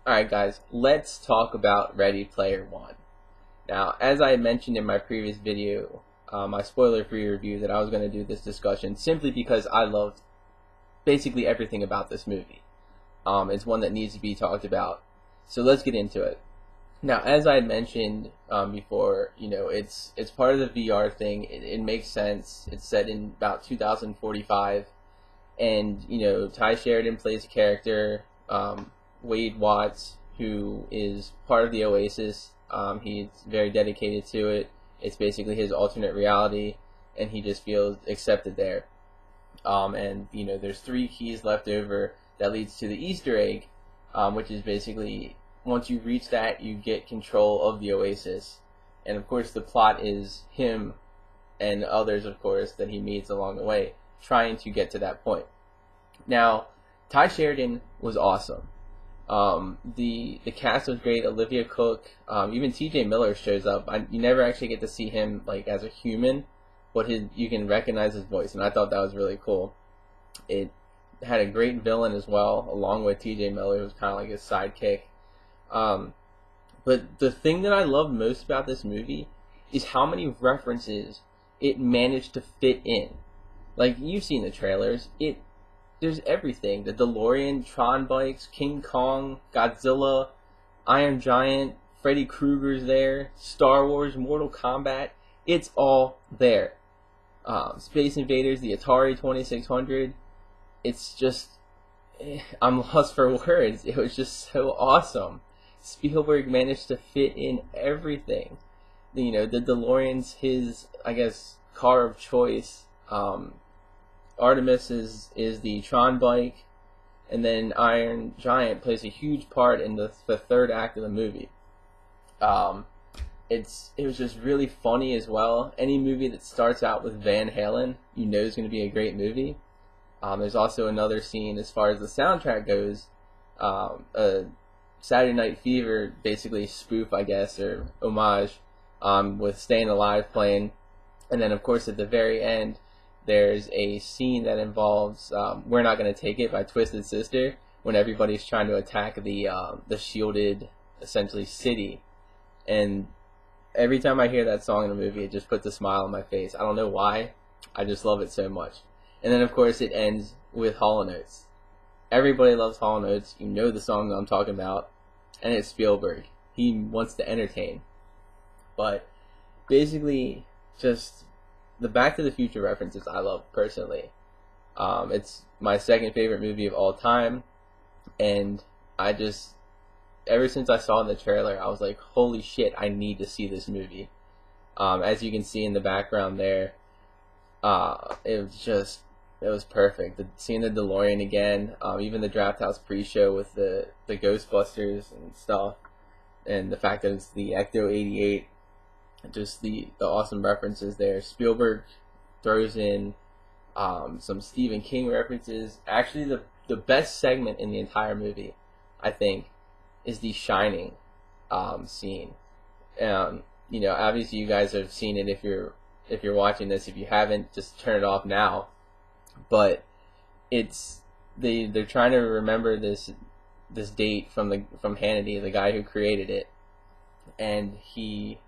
Alright, guys, let's talk about Ready Player One. Now, as I mentioned in my previous video, my spoiler free review, that I was going to do this discussion simply because I loved basically everything about this movie. It's one that needs to be talked about. So let's get into it. Now, as I had mentioned before, it's part of the VR thing. It makes sense. It's set in about 2045, and Ty Sheridan plays a character, Wade Watts, who is part of the Oasis. He's very dedicated to it. It's basically his alternate reality, and he just feels accepted there. And there's three keys left over that leads to the Easter egg, which is basically once you reach that, you get control of the Oasis. And of course, the plot is him and others, of course, that he meets along the way, trying to get to that point. Now, Ty Sheridan was awesome. The cast was great. Olivia Cooke, even T.J. Miller shows up. You never actually get to see him like as a human, but you can recognize his voice, and I thought that was really cool. It had a great villain as well, along with T.J. Miller, who was kind of like his sidekick. But the thing that I loved most about this movie is how many references it managed to fit in. Like, you've seen the trailers. There's everything. The DeLorean, Tron bikes, King Kong, Godzilla, Iron Giant, Freddy Krueger's there, Star Wars, Mortal Kombat. It's all there. Space Invaders, the Atari 2600. It's just, I'm lost for words. It was just so awesome. Spielberg managed to fit in everything. The DeLorean's his, I guess, car of choice. Artemis is the Tron bike, and then Iron Giant plays a huge part in the third act of the movie. It was just really funny as well. Any movie that starts out with Van Halen, is going to be a great movie. There's also another scene as far as the soundtrack goes. A Saturday Night Fever, basically spoof, I guess, or homage, with Staying Alive playing. And then, of course, at the very end, there's a scene that involves We're Not Gonna Take It by Twisted Sister, when everybody's trying to attack the shielded, essentially, city. And every time I hear that song in a movie, it just puts a smile on my face. I don't know why. I just love it so much. And then, of course, it ends with Hall & Oates. Everybody loves Hall & Oates. You know the song that I'm talking about. And it's Spielberg. He wants to entertain. But basically, just the Back to the Future references I love personally. It's my second favorite movie of all time. And ever since I saw the trailer, I was like, holy shit, I need to see this movie. As you can see in the background there, it was perfect. Seeing the DeLorean again, even the Draft House pre-show with the Ghostbusters and stuff, and the fact that it's the Ecto 88, just the awesome references there. Spielberg throws in some Stephen King references. Actually, the best segment in the entire movie, I think, is the Shining scene. Obviously you guys have seen it if you're watching this. If you haven't, just turn it off now. But they're trying to remember this date from Hannity, the guy who created it, and he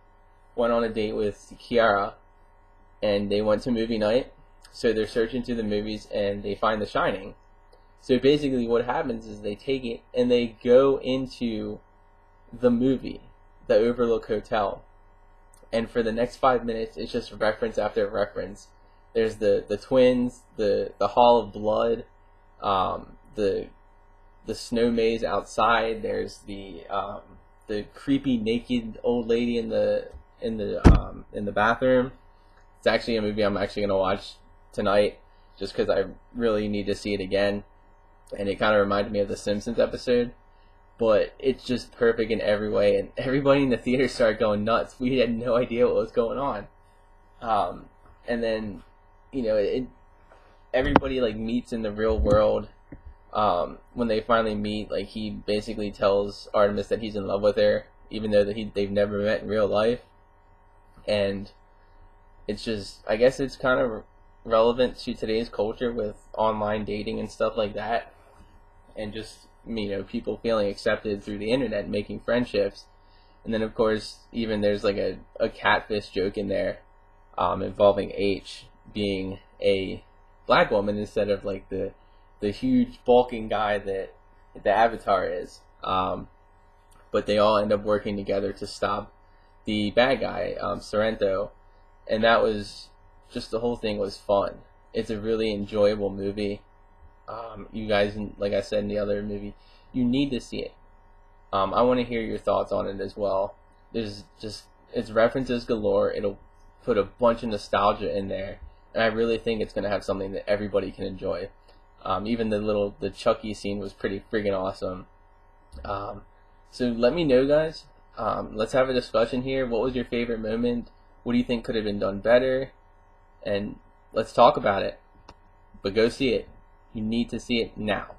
went on a date with Kiara, and they went to movie night. So they're searching through the movies and they find The Shining. So basically what happens is they take it and they go into the movie, the Overlook Hotel. And for the next 5 minutes, it's just reference after reference. There's the twins, the Hall of Blood, the snow maze outside. There's the creepy naked old lady in the bathroom. It's actually a movie I'm actually gonna watch tonight, just because I really need to see it again. And it kind of reminded me of the Simpsons episode, but it's just perfect in every way, and everybody in the theater started going nuts. We had no idea what was going on. And then, everybody like meets in the real world. When they finally meet, like, he basically tells Artemis that he's in love with her, even though they've never met in real life. And it's just, I guess it's kind of relevant to today's culture with online dating and stuff like that. And just people feeling accepted through the internet, making friendships. And then of course even there's like a catfish joke in there, involving H being a black woman instead of like the huge bulking guy that the Avatar is. But they all end up working together to stop the bad guy, Sorrento, and that was just, the whole thing was fun. It's a really enjoyable movie. You guys, like I said in the other movie, you need to see it. I want to hear your thoughts on it as well. It's references galore. It'll put a bunch of nostalgia in there, and I really think it's going to have something that everybody can enjoy. Even the Chucky scene was pretty friggin' awesome. So let me know, guys. Let's have a discussion here. What was your favorite moment? What do you think could have been done better? And let's talk about it. But go see it. You need to see it now.